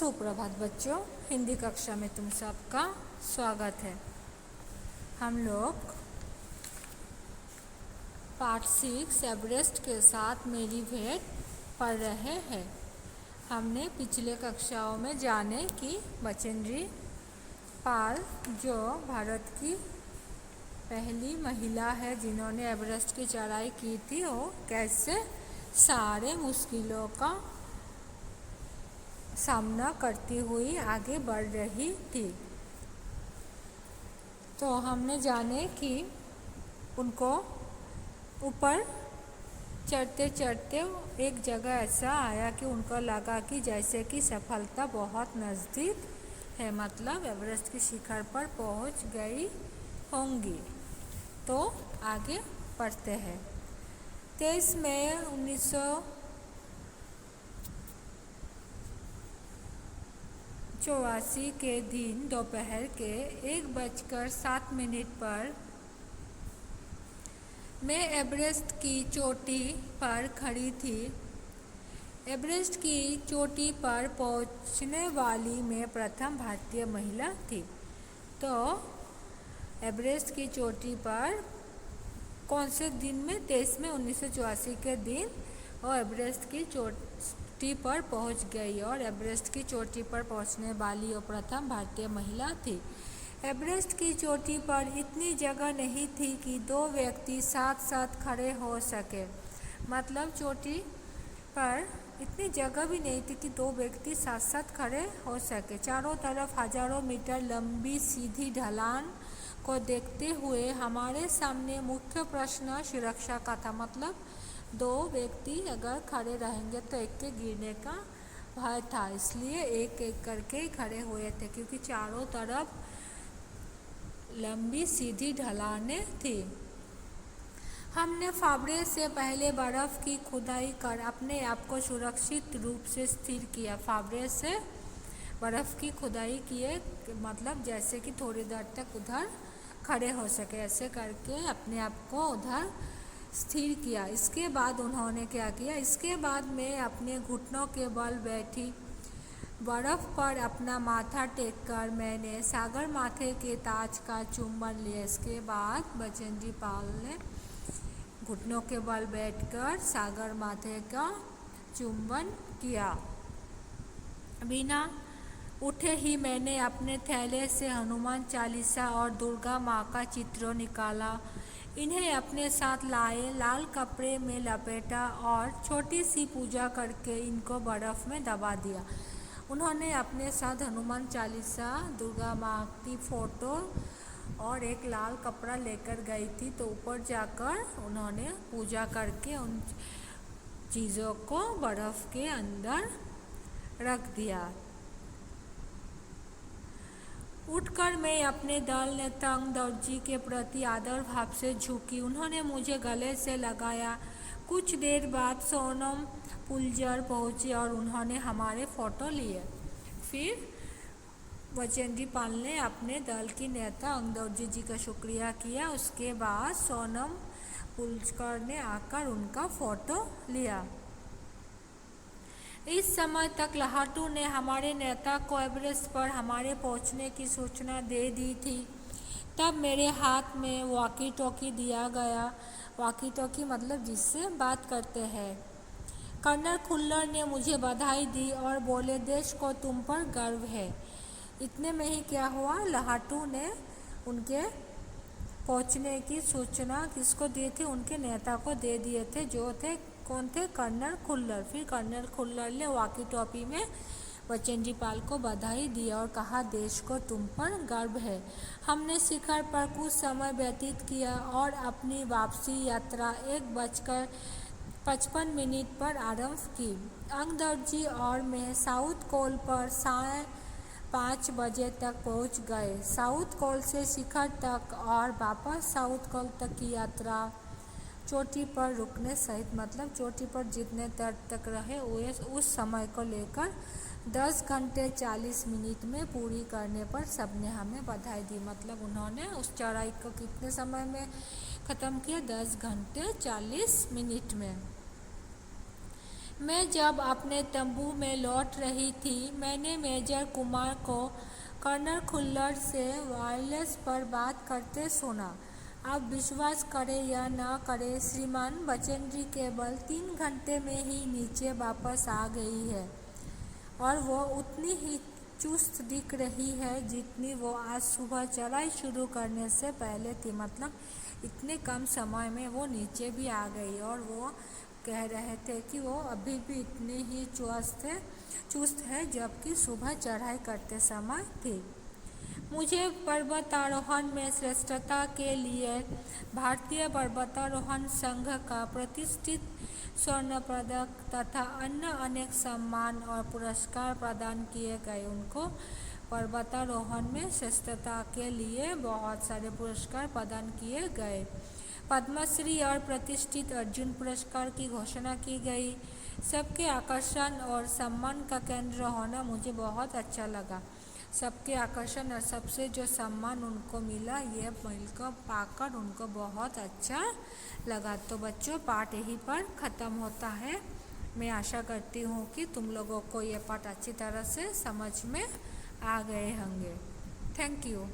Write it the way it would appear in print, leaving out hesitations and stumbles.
सुप्रभात बच्चों, हिंदी कक्षा में तुम सबका स्वागत है। हम लोग पार्ट 6 एवरेस्ट के साथ मेरी भेंट पढ़ रहे हैं। हमने पिछले कक्षाओं में जाने कि बचेंद्री पाल जो भारत की पहली महिला है जिन्होंने एवरेस्ट की चढ़ाई की थी, वो कैसे सारे मुश्किलों का सामना करती हुई आगे बढ़ रही थी। तो हमने जाने कि उनको ऊपर चढ़ते चढ़ते एक जगह ऐसा आया कि उनको लगा कि जैसे कि सफलता बहुत नज़दीक है, मतलब एवरेस्ट की शिखर पर पहुंच गई होंगी। तो आगे पढ़ते हैं। 23 मई 1984 के दिन दोपहर के 1:07 पर मैं एवरेस्ट की चोटी पर खड़ी थी। एवरेस्ट की चोटी पर पहुंचने वाली मैं प्रथम भारतीय महिला थी। तो एवरेस्ट की चोटी पर कौन से दिन में? 23 मई 1984 के दिन और एवरेस्ट की चोटी पर पहुंच गई और एवरेस्ट की चोटी पर पहुंचने वाली वो प्रथम भारतीय महिला थी। एवरेस्ट की चोटी पर इतनी जगह नहीं थी कि दो व्यक्ति साथ साथ खड़े हो सके, मतलब चोटी पर इतनी जगह भी नहीं थी कि दो व्यक्ति साथ साथ खड़े हो सके। चारों तरफ हजारों मीटर लंबी सीधी ढलान को देखते हुए हमारे सामने मुख्य प्रश्न सुरक्षा का था, मतलब दो व्यक्ति अगर खड़े रहेंगे तो एक के गिरने का भय था, इसलिए एक एक करके खड़े हुए थे क्योंकि चारों तरफ लंबी सीधी ढलानें थी। हमने फावड़े से पहले बर्फ की खुदाई कर अपने आप को सुरक्षित रूप से स्थिर किया। फावड़े से बर्फ की खुदाई किए, मतलब जैसे कि थोड़ी देर तक उधर खड़े हो सके, ऐसे करके अपने आप को उधर स्थिर किया। इसके बाद उन्होंने क्या किया? इसके बाद मैं अपने घुटनों के बल बैठी। बर्फ पर अपना माथा टेककर मैंने सागर माथे के ताज का चुंबन लिया। इसके बाद बचेंद्री पाल ने घुटनों के बल बैठकर सागर माथे का चुंबन किया। बिना उठे ही मैंने अपने थैले से हनुमान चालीसा और दुर्गा माँ का चित्र निकाला, इन्हें अपने साथ लाए, लाल कपड़े में लपेटा और छोटी सी पूजा करके इनको बर्फ में दबा दिया। उन्होंने अपने साथ हनुमान चालीसा, दुर्गा माँ की फोटो और एक लाल कपड़ा लेकर गई थी। तो ऊपर जाकर उन्होंने पूजा करके उन चीज़ों को बर्फ के अंदर रख दिया। उठकर मैं अपने दल नेता अंगदौजी के प्रति आदर भाव से झुकी। उन्होंने मुझे गले से लगाया। कुछ देर बाद सोनम पुलजर पहुंचे और उन्होंने हमारे फोटो लिए। फिर बचेंद्री पाल ने अपने दल की नेता अंगदौजी जी का शुक्रिया किया। उसके बाद सोनम पुलजर ने आकर उनका फोटो लिया। इस समय तक लहाटू ने हमारे नेता को एवरेस्ट पर हमारे पहुंचने की सूचना दे दी थी। तब मेरे हाथ में वॉकी टॉकी दिया गया। वॉकी टॉकी मतलब जिससे बात करते हैं। कर्नल खुल्लर ने मुझे बधाई दी और बोले, देश को तुम पर गर्व है। इतने में ही क्या हुआ? लहाटू ने उनके पहुंचने की सूचना किसको दी थी? उनके नेता को दे दिए थे, जो थे कौन थे? कर्नल खुल्लर। फिर कर्नल खुल्लर ने वॉकी टॉकी में बचेंद्री पाल को बधाई दी और कहा, देश को तुम पर गर्व है। हमने शिखर पर कुछ समय व्यतीत किया और अपनी वापसी यात्रा 1:55 पर आरंभ की। अंगदौजी और मैं साउथ कोल पर 5:30 बजे तक पहुंच गए। साउथ कोल से शिखर तक और वापस साउथ कोल तक की यात्रा चोटी पर रुकने सहित, मतलब चोटी पर जितने देर तक रहे उस समय को लेकर 10 घंटे 40 मिनट में पूरी करने पर सबने हमें बधाई दी। मतलब उन्होंने उस चढ़ाई को कितने समय में ख़त्म किया? 10 घंटे 40 मिनट में। मैं जब अपने तंबू में लौट रही थी, मैंने मेजर कुमार को कर्नल खुल्लर से वायरलेस पर बात करते सुना। आप विश्वास करें या ना करें, श्रीमान बचेंद्री केवल 3 घंटे में ही नीचे वापस आ गई है और वो उतनी ही चुस्त दिख रही है जितनी वो आज सुबह चढ़ाई शुरू करने से पहले थी। मतलब इतने कम समय में वो नीचे भी आ गई और वो कह रहे थे कि वो अभी भी इतने ही चुस्त है जबकि सुबह चढ़ाई करते समय थी। मुझे पर्वतारोहण में श्रेष्ठता के लिए भारतीय पर्वतारोहण संघ का प्रतिष्ठित स्वर्ण पदक तथा अन्य अनेक सम्मान और पुरस्कार प्रदान किए गए। उनको पर्वतारोहण में श्रेष्ठता के लिए बहुत सारे पुरस्कार प्रदान किए गए। पद्मश्री और प्रतिष्ठित अर्जुन पुरस्कार की घोषणा की गई। सबके आकर्षण और सम्मान का केंद्र होना मुझे बहुत अच्छा लगा। सबके आकर्षण और सबसे जो सम्मान उनको मिला, ये मिलकर पाकर उनको बहुत अच्छा लगा। तो बच्चों, पाठ यहीं पर ख़त्म होता है। मैं आशा करती हूँ कि तुम लोगों को ये पाठ अच्छी तरह से समझ में आ गए होंगे। Thank you.